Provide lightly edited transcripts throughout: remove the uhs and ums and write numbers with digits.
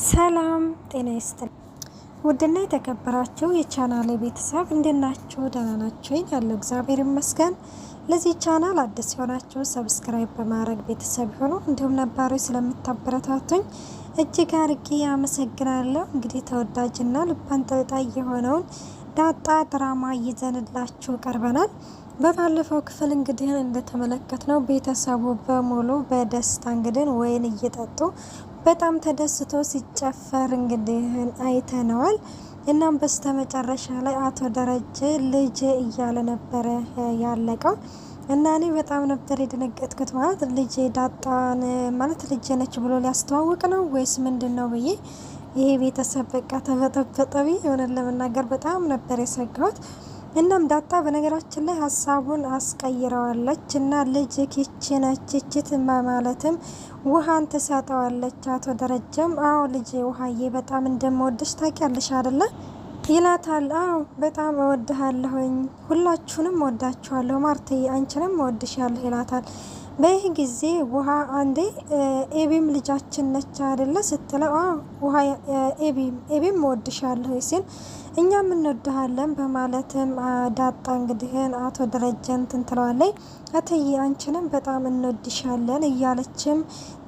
ሰላም ጤና ይስጥልኝ። ውድና የተከበራችሁ የቻናሌ ቤተሰብ እንደናችሁ ደህና ናችሁ? ያለው እግዚአብሔር ይመስገን። ለዚህ ቻናል አዲስ የሆናችሁ ሰብስክራይብ በማድረግ ቤተሰብ ሆኑ። እንዲሁም ነባሮች ስለምታበረታቱኝ እጅግ አርጌ አመሰግናለሁ። እንግዲህ ተወዳጅና ልብ አንጠልጣይ የሆነውን ዳጣ ድራማ ይዘንላችሁ ቀርበናል። በባለፈው ክፍል እንግዲህ እንደተመለከትነው ቤተሰቡ በሙሉ በደስታ እንግዲህ ወይን እየጠጡ በጣም ተደስቶ ሲጨፈር እንግዲህ አይተነዋል። እናም በስተመጨረሻ ላይ አቶ ደረጀ ልጅ እያለ ነበረ ያለቀው እና እኔ በጣም ነበር የደነገጥኩት። ማለት ልጅ ዳጣን ማለት ልጅ ነች ብሎ ሊያስተዋውቅ ነው ወይስ ምንድነው ብዬ ይሄ ቤተሰብ በቃ ተበጠበጠ ብዬ የሆነን ለመናገር በጣም ነበር የሰጋሁት። እናም ዳጣ በነገራችን ላይ ሀሳቡን አስቀይረዋለች እና ልጅ ኪችነች ችት ማለትም ውሃን ትሰጠዋለች። አቶ ደረጀም አዎ ልጅ ውሃዬ በጣም እንደምወድሽ ታውቂያለሽ አይደለ ይላታል። አዎ በጣም እወድሃለሁኝ፣ ሁላችሁንም እወዳችኋለሁ፣ ማርትዬ አንቺንም እወድሻለሁ ይላታል። በይህ ጊዜ ውሃ አንዴ ኤቢም ልጃችን ነች አይደለ ስትለው አዎ ውሃ ኤቢም እወድሻለሁ ሲል እኛም እንወድሃለን በማለትም ዳጣ እንግዲህን አቶ ደረጀን ትንትለዋለይ። እትዬ አንቺንም በጣም እንወድሻለን እያለችም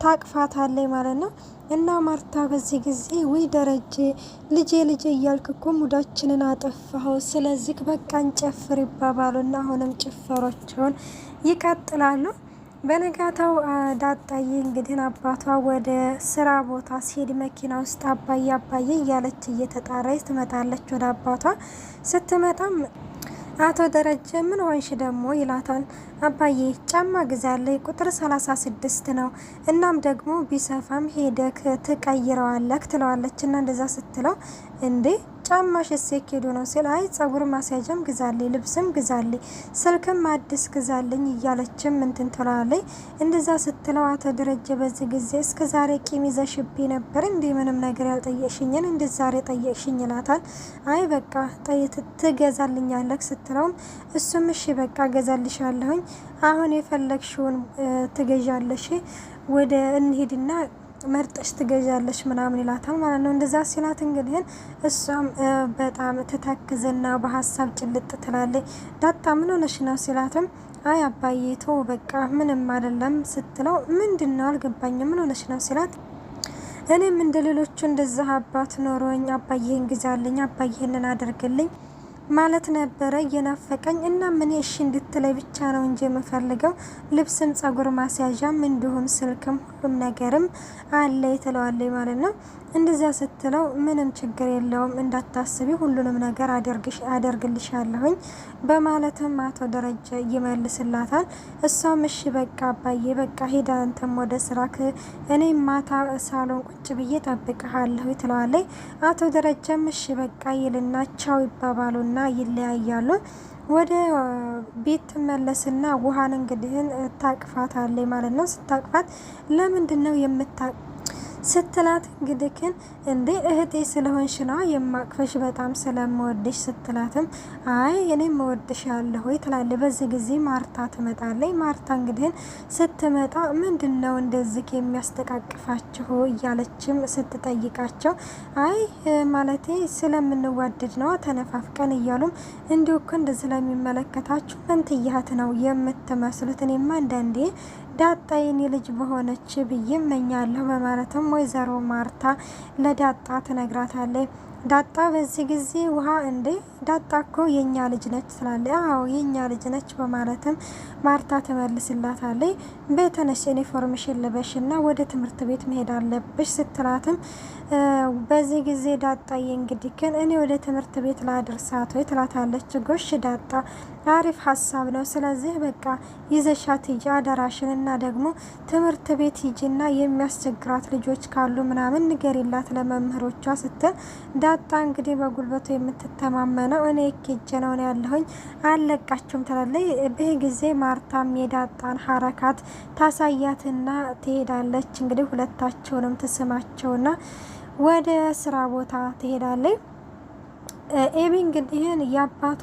ታቅፋታለይ ማለት ነው። እና ማርታ በዚህ ጊዜ ውይ ደረጀ ልጄ እያልክ እኮ ሙዳችንን አጠፋኸው፣ ስለዚህ በቃ እንጨፍር ይባባሉና አሁንም ጭፈሮቸውን ይቀጥላሉ። በነጋታው ዳጣዬ እንግዲህ አባቷ ወደ ስራ ቦታ ሲሄድ መኪና ውስጥ አባዬ እያለች እየተጣራች ትመጣለች። ወደ አባቷ ስትመጣም አቶ ደረጀ ምን ሆንሽ ደግሞ ይላታል። አባዬ ጫማ ግዛለይ ቁጥር 36 ነው፣ እናም ደግሞ ቢሰፋም ሄደክ ትቀይረዋለክ ትለዋለች። እና እንደዛ ስትለው እንዴ ጫማሽ እሴኬዱ ነው ሲል አይ ጸጉር ማስያዣም ግዛልኝ፣ ልብስም ግዛልኝ፣ ስልክም አዲስ ግዛልኝ እያለችም እንትን ትላለች። እንደዛ ስትለው አቶ ደረጀ በዚህ ጊዜ እስከ ዛሬ ቂም ይዘሽብኝ ነበር እንዴ ምንም ነገር ያልጠየቅሽኝን እንደ ዛሬ ጠየቅሽኝ ይላታል። አይ በቃ ትገዛልኛለክ ስትለውም እሱም እሺ በቃ ገዛልሻለሁኝ፣ አሁን የፈለግሽውን ትገዣለሽ፣ ወደ እንሂድና መርጠሽ ትገዣለሽ ምናምን ይላታል ማለት ነው። እንደዛ ሲላት እንግዲህ እሷም በጣም ትተክዝና በሀሳብ ጭልጥ ትላለች። ዳጣ ምን ሆነሽ ነው ሲላትም አይ አባዬ ተው በቃ ምንም አይደለም ስትለው ምንድነው አልገባኝም ምን ሆነሽ ነው ሲላት እኔም እንደ ሌሎቹ እንደዛ አባት ኖሮኝ አባዬን ግዛልኝ አባዬንን አድርግልኝ ማለት ነበረ እየናፈቀኝ እና ምን እሺ እንድትለይ ብቻ ነው እንጂ የምፈልገው ልብስም ጸጉር ማስያዣም እንዲሁም ስልክም ሁሉም ነገርም አለ ትለዋለች ማለት ነው። እንደዛ ስትለው ምንም ችግር የለውም እንዳታስቢ ሁሉንም ነገር አደርግልሻለሁኝ በማለትም አቶ ደረጀ ይመልስላታል። እሷም እሺ በቃ አባዬ በቃ ሄዳ አንተም ወደ ስራክ እኔ ማታ ሳሎን ቁጭ ብዬ ጠብቅሃለሁ ትለዋለች። አቶ ደረጀም እሺ በቃ ይልና ቻው ይባባሉና ይለያያሉ። ወደ ቤት ትመለስና ውሃን እንግዲህን ታቅፋታለች ማለት ነው። ስታቅፋት ለምንድነው ስትላት እንግዲህ እንዴ እህቴ ስለሆንሽ ነው የማቅፈሽ በጣም ስለምወድሽ ስትላትም አይ እኔም እወድሻለሁ ትላለች። በዚህ ጊዜ ማርታ ትመጣለች። ማርታ እንግዲህ ስትመጣ ምንድነው እንደዚህ የሚያስተቃቅፋችሁ እያለችም ስትጠይቃቸው አይ ማለቴ ስለምንዋደድ ነው ተነፋፍቀን እያሉም እንዲሁ እኮ እንደዚህ ስለሚመለከታችሁ መንትያት ነው የምትመስሉት፣ እኔማ አንዳንዴ ዳጣ የኔ ልጅ በሆነች ብዬ እመኛለሁ በማለትም ወይዘሮ ማርታ ለዳጣ ትነግራታለች። ዳጣ በዚህ ጊዜ ውሃ እንዴ ዳጣ እኮ የኛ ልጅ ነች ትላለች። አዎ የኛ ልጅ ነች በማለትም ማርታ ትመልስላታለች። በተነሽ ዩኒፎርምሽን ልበሽና ወደ ትምህርት ቤት መሄድ አለብሽ ስትላትም በዚህ ጊዜ ዳጣዬ እንግዲህ ግን እኔ ወደ ትምህርት ቤት ላድርሳት ወይ ትላታለች። ጎሽ ዳጣ አሪፍ ሀሳብ ነው፣ ስለዚህ በቃ ይዘሻት ሂጂ አደራሽን፣ እና ደግሞ ትምህርት ቤት ሂጂና የሚያስቸግራት ልጆች ካሉ ምናምን ንገሪላት ለመምህሮቿ ስትል ዳጣ እንግዲህ በጉልበቱ የምትተማመነው እኔ ኬጀ ነው ያለሁኝ አለቃችሁም ትላለች። በዚህ ጊዜ ማርታም የዳጣን ሀረካት ታሳያትና ትሄዳለች። እንግዲህ ሁለታቸውንም ትስማቸውና ወደ ስራ ቦታ ትሄዳለች። ኤቢ እንግዲህ የአባቷ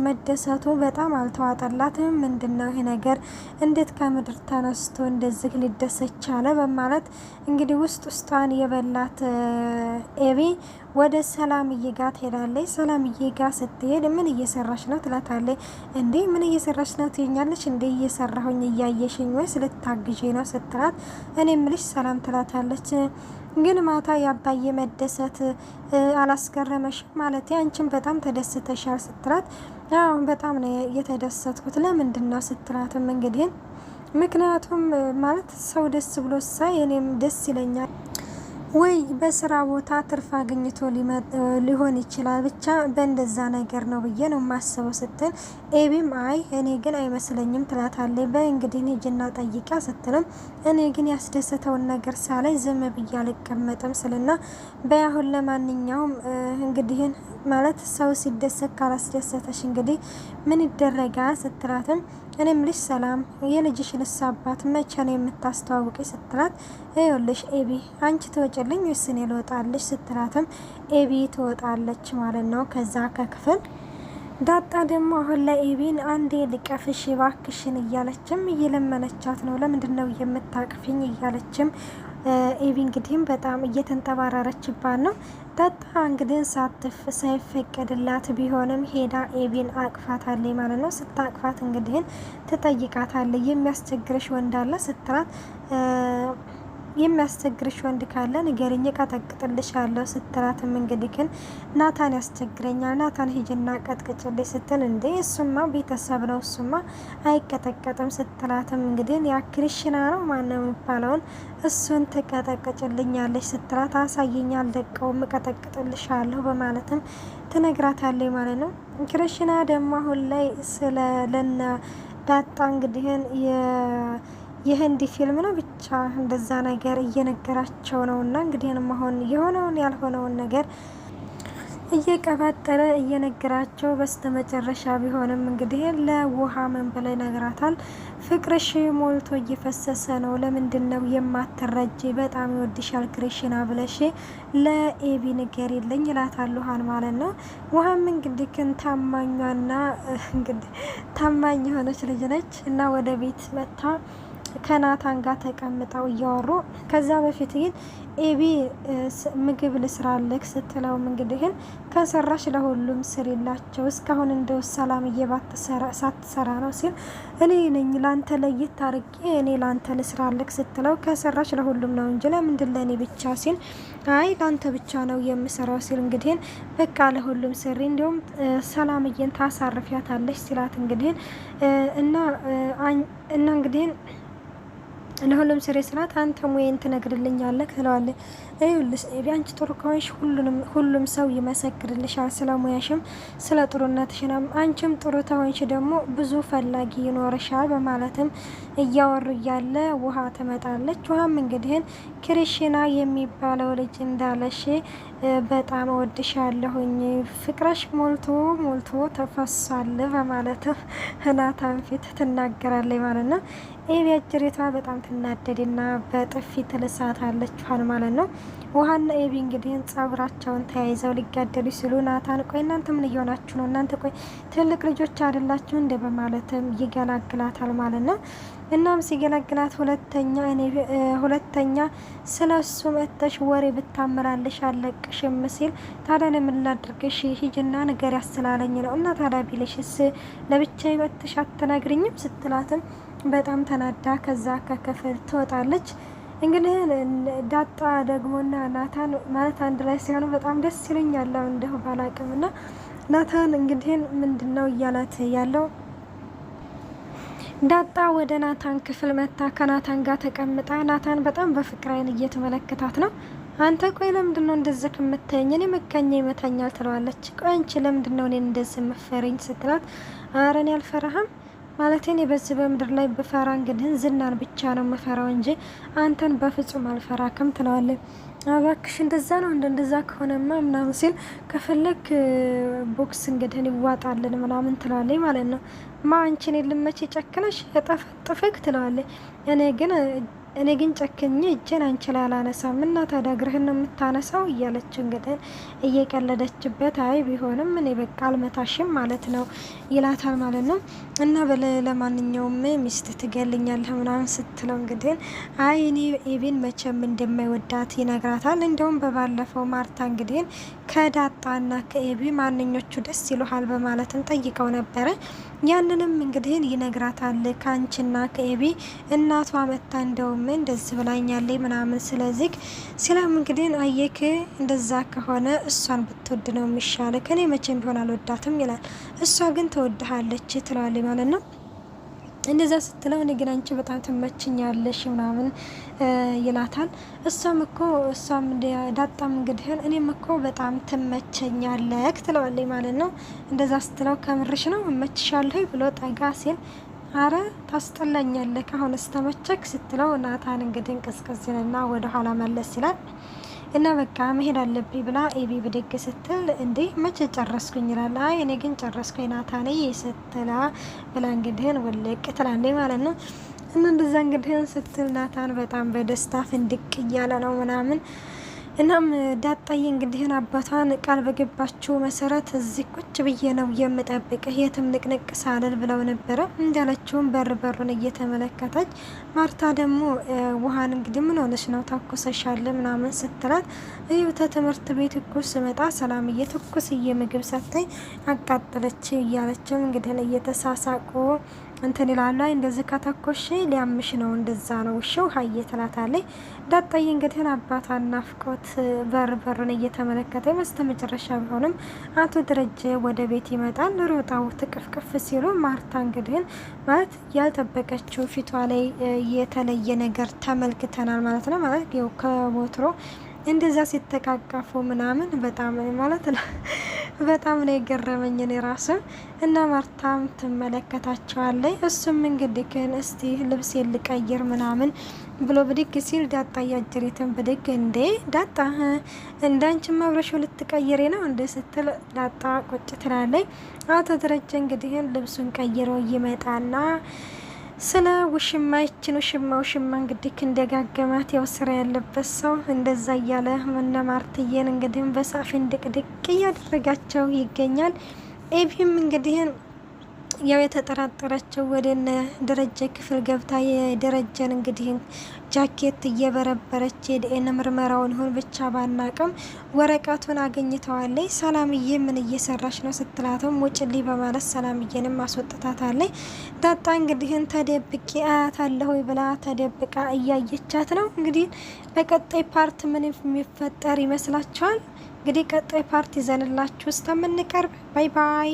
መደሰቱ በጣም አልተዋጠላትም። ምንድነው ይሄ ነገር? እንዴት ከምድር ተነስቶ እንደዚህ ሊደሰት ቻለ? በማለት እንግዲህ ውስጧን የበላት ኤቢ ወደ ሰላምዬ ጋር ትሄዳለች። ሰላምዬ ጋር ስትሄድ ምን እየሰራች ነው ትላታለች። እንዴ ምን እየሰራች ነው ትኛለች። እንዴ እየሰራሁኝ እያየሽኝ ወይስ ልታግዢ ነው ስትላት፣ እኔ ምልሽ ሰላም ትላታለች። ግን ማታ የአባዬ መደሰት አላስገረመሽም? ማለት አንቺን በጣም ተደስተሻል ስትላት፣ አሁን በጣም ነው የተደሰትኩት። ለምንድን ነው ስትላትም እንግዲህ ምክንያቱም ማለት ሰው ደስ ብሎ ሳይ እኔም ደስ ይለኛል ወይ በስራ ቦታ ትርፍ አግኝቶ ሊሆን ይችላል። ብቻ በእንደዛ ነገር ነው ብዬ ነው ማስበው ስትል፣ ኤቢም አይ እኔ ግን አይመስለኝም ትላታለች። በእንግዲህ ሂጂና ጠይቃ ስትልም፣ እኔ ግን ያስደሰተውን ነገር ሳላይ ዝም ብዬ አልቀመጥም ስልና፣ በያሁን ለማንኛውም እንግዲህ ማለት ሰው ሲደሰት ካላስደሰተሽ እንግዲህ ምን ይደረጋል ስትላትም፣ እኔም ልጅ ሰላም የልጅሽን አባት መቼ ነው የምታስተዋውቂ ስትላት፣ ይኸውልሽ ኤቢ አንቺ ትወጪልኝ ወይስ እኔ ልወጣልሽ ስትላትም፣ ኤቢ ትወጣለች ማለት ነው ከዛ ከክፍል። ዳጣ ደግሞ አሁን ላይ ኤቢን አንዴ ልቀፍሽ ባክሽን እያለችም እየለመነቻት ነው። ለምንድነው የምታቅፊኝ እያለችም ኤቢ እንግዲህም በጣም እየተንጠባረረችባት ነው። ዳጣ እንግዲህ ሳይፈቀድላት ቢሆንም ሄዳ ኤቢን አቅፋታለች ማለት ነው። ስታቅፋት እንግዲህ ትጠይቃታለች። የሚያስቸግርሽ ወንድ አለ ስትላት፣ የሚያስቸግርሽ ወንድ ካለ ንገሪኝ እቀጠቅጥልሻለሁ ስትላትም፣ እንግዲህ ግን ናታን ያስቸግረኛል፣ ናታን ሂጅና ቀጥቅጭልኝ ስትል፣ እንዴ እሱማ ቤተሰብ ነው እሱማ አይቀጠቀጥም ስትላትም፣ እንግዲህ ያ ክሪሽና ነው ማነው የሚባለውን እሱን ትቀጠቅጭልኛለች ስትላት፣ አሳየኝ አልደቀውም እቀጠቅጥልሻለሁ በማለትም ትነግራታለች ማለት ነው። ክሪሽና ደግሞ አሁን ላይ ስለ ለና ዳጣ እንግዲህ የህንዲ ፊልም ነው ብቻ እንደዛ ነገር እየነገራቸው ነው። እና እንግዲህ አሁን የሆነውን ያልሆነውን ነገር እየቀባጠረ እየነገራቸው በስተመጨረሻ ቢሆንም እንግዲህ ለውሃ ምን ብላ ይነግራታል። ፍቅርሽ ሞልቶ እየፈሰሰ ነው፣ ለምንድን ነው የማትረጂ? በጣም ይወድሻል ክሪሽና ብለሽ ለኤቢ ንገሪልኝ ይላታል ውሃን ማለት ነው። ውሃም እንግዲህ ግን ታማኟና እንግዲህ ታማኝ የሆነች ልጅ ነች እና ወደ ቤት መታ ከናታን ጋር ተቀምጠው እያወሩ፣ ከዛ በፊት ግን ኤቢ ምግብ ልስራለክ ስትለውም እንግዲህ ከሰራሽ ለሁሉም ስሪላቸው እስካሁን እንደው ሰላምዬ ሳትሰራ ነው ሲል፣ እኔ ነኝ ላንተ ለየት አርጌ እኔ ላንተ ልስራለክ ስትለው፣ ከሰራሽ ለሁሉም ነው እንጂ ለምንድን ለእኔ ብቻ ሲል፣ አይ ላንተ ብቻ ነው የምሰራው ሲል፣ እንግዲህ በቃ ለሁሉም ስሪ እንዲሁም ሰላምዬን ታሳርፊያታለች ሲላት፣ እንግዲህ እና እንግዲህ ለሁሉም ስሬ ስላት፣ አንተ ሙዬን ትነግርልኛለህ ትለዋለች። ይኸውልሽ ኤቢ አንቺ ጥሩ ከሆንሽ ሁሉም ሰው ይመሰክርልሻል፣ ስለ ሙያሽም ስለ ጥሩነትሽም፣ አንቺም ጥሩ ተሆንሽ ደግሞ ብዙ ፈላጊ ይኖርሻል በማለትም እያወሩ እያለ ውሃ ትመጣለች። ውሃም እንግዲህ ክሪሽና የሚባለው ልጅ እንዳለሽ በጣም እወድሻለሁኝ፣ ፍቅረሽ ሞልቶ ሞልቶ ተፈሷል በማለትም ናታን ፊት ትናገራለች ማለት ነው። ኤቢ አጅሬቷ በጣም ትናደድና በጥፊ ትልሳታለች ውሃን ማለት ነው። ውሃና ኤቢ እንግዲህ ጸጉራቸውን ተያይዘው ሊጋደሉ ሲሉ ናታን ቆይ እናንተ ምን እየሆናችሁ ነው? እናንተ ቆይ ትልቅ ልጆች አይደላችሁ እንደ በማለትም ይገላግላታል ማለት ነው። እናም ሲገላግላት ሁለተኛ ስለሱ መጥተሽ ወሬ ብታመላልሽ አለቅሽም ሲል፣ ታዲያ ለምን ላድርግሽ ሂጅና ነገር ያስላለኝ ነው እና ታዲያ ቢልሽስ ለብቻዬ መጥተሽ አትነግሪኝም ስትላትም በጣም ተናዳ ከዛ ከክፍል ትወጣለች። እንግዲህ ዳጣ ደግሞና ናታን ማለት አንድ ላይ ሲሆኑ በጣም ደስ ይለኛል። እንደው ባላቅም እና ናታን እንግዲህ ምንድነው እያላት ያለው፣ ዳጣ ወደ ናታን ክፍል መታ ከናታን ጋር ተቀምጣ ናታን በጣም በፍቅር አይን እየተመለከታት ነው። አንተ ቆይ ለምንድነው እንደዚህ ከምታየኝ? እኔ መካኛ ይመታኛል ትለዋለች። ቆይ አንቺ ለምንድነው እኔን እንደዚህ መፈረኝ ስትላት፣ ኧረ እኔ አልፈራህም ማለት እኔ በዚህ በምድር ላይ ብፈራ እንግዲህ ዝናን ብቻ ነው የምፈራው እንጂ አንተን በፍጹም አልፈራክም ትለዋለች። አባክሽ እንደዛ ነው እንደዛ ከሆነማ ምናምን ሲል፣ ከፈለክ ቦክስ እንግዲህ ይዋጣልን ምናምን ትላለች ማለት ነው። ማ አንቺን ልመቼ ጨክነሽ እጠፍጥፍክ ትለዋለች። እኔ ግን እኔ ግን ጨክኜ እጄን አንቺ ላይ አላነሳም እና ታዲያ እግርህን ነው የምታነሳው እያለች እንግዲህ እየቀለደችበት፣ አይ ቢሆንም እኔ በቃ አልመታሽም ማለት ነው ይላታል ማለት ነው። እና ለማንኛውም ሚስት ትገልኛለህ ምናምን ስትለው እንግዲህ አይ እኔ ኤቢን መቼም እንደማይወዳት ይነግራታል። እንደውም በባለፈው ማርታ እንግዲህ ከዳጣና ከኤቢ ማንኞቹ ደስ ይሉሃል በማለትም ጠይቀው ነበረ። ያንንም እንግዲህ ይነግራታል። ከአንቺና ከኤቢ እናቷ መታ እንደውም እንደዚህ ብላኛለች ምናምን። ስለዚህ ስለም እንግዲህ አየክ እንደዛ ከሆነ እሷን ብትወድ ነው የሚሻለ፣ ከኔ መቼም ቢሆን አልወዳትም ይላል። እሷ ግን ትወድሃለች ትለዋለች ማለት ነው። እንደዛ ስትለው እኔ ግን አንቺ በጣም ትመችኛለሽ ምናምን ይላታል። እሷም ዳጣም እንግዲህ እኔም እኮ በጣም ትመቸኛለህ ትለዋለች ማለት ነው። እንደዛ ስትለው ከምርሽ ነው እመችሻለሁ ብሎ ጠጋ ሲል አረ ታስጠላኛለህ አሁን ስተመቸክ ስትለው ናታን እንግዲህ እንቅስቅስልና ወደ ኋላ መለስ ይላል። እና በቃ መሄድ አለብኝ ብላ ኤቢ ብድግ ስትል እንዴ መቼ ጨረስኩኝ ይላል። አይ እኔ ግን ጨረስኩኝ ናታን ስትላ ብላ እንግዲህ ወለቅ ትላለች ማለት ነው። እና እንደዛ እንግዲህ ስትል ናታን በጣም በደስታ ፍንድቅ እያለ ነው ምናምን። እናም ዳጣዬ እንግዲህ አባቷን ቃል በገባችው መሰረት እዚህ ቁጭ ብዬ ነው የምጠብቅህ የትም ንቅንቅ ሳልል ብለው ነበረ። እንዳለችውም በሩን እየተመለከተች ማርታ ደግሞ ውሃን እንግዲህ ምን ሆነች ነው ታኩሰሻል ምናምን ስትላት ትምህርት ቤት እኮ ስመጣ ሰላምዬ ትኩስዬ ምግብ ሰጥተኝ አቃጠለች እያለችም እንግዲህ እየተሳሳቁ እንትን ይላሉ። እንደዚህ ከተኮሽ ሊያምሽ ነው እንደዛ ነው ውሽው ሀየ ትላታለች። ዳጣዬ እንግዲህ አባቷን ናፍቆት በሩን እየተመለከተ በስተመጨረሻ ቢሆንም አቶ ደረጀ ወደ ቤት ይመጣል። ሮጣው ትቅፍቅፍ ሲሉ ማርታ እንግዲህ ማለት ያልጠበቀችው ፊቷ ላይ የተለየ ነገር ተመልክተናል ማለት ነው። ማለት ያው ከሞትሮ እንደዛ ሲተቃቀፉ ምናምን በጣም ማለት በጣም ነው የገረመኝ እኔ ራሱ። እና ማርታም ትመለከታቸዋለች። እሱም እንግዲህ ግን እስቲ ልብስ ልቀይር ምናምን ብሎ ብድግ ሲል ዳጣ ያጀሪትን ብድግ እንዴ ዳጣ እንዳንቺ አብረሽው ልትቀይሬ ነው እንደ ስትል ዳጣ ቁጭ ትላለች። አቶ ደረጀ እንግዲህ ልብሱን ቀይሮ ይመጣና ስለ ውሽማ ውሽማ እንግዲህ እንደጋገማት ያው ስራ ያለበት ሰው እንደዛ እያለ እነ ማርትዬን እንግዲህ በሳፊን ድቅድቅ እያደረጋቸው ይገኛል። ኤቢም እንግዲህ ያው የተጠራጠረችው ወደ እነ ደረጀ ክፍል ገብታ የደረጀን እንግዲህ ጃኬት እየበረበረች የዲኤንኤ ምርመራውን ይሁን ብቻ ባናቅም ወረቀቱን አገኝተዋለች። ሰላምዬ ምን እየሰራች ነው ስትላተም ውጭልኝ በማለት ሰላምዬንም አስወጥታታለች። ዳጣ እንግዲህ ተደብቄ አያታለሁ ብላ ተደብቃ እያየቻት ነው። እንግዲህ በቀጣይ ፓርት ምን የሚፈጠር ይመስላችኋል? እንግዲህ ቀጣይ ፓርት ይዘንላችሁ እስከምንቀርብ ባይ ባይ።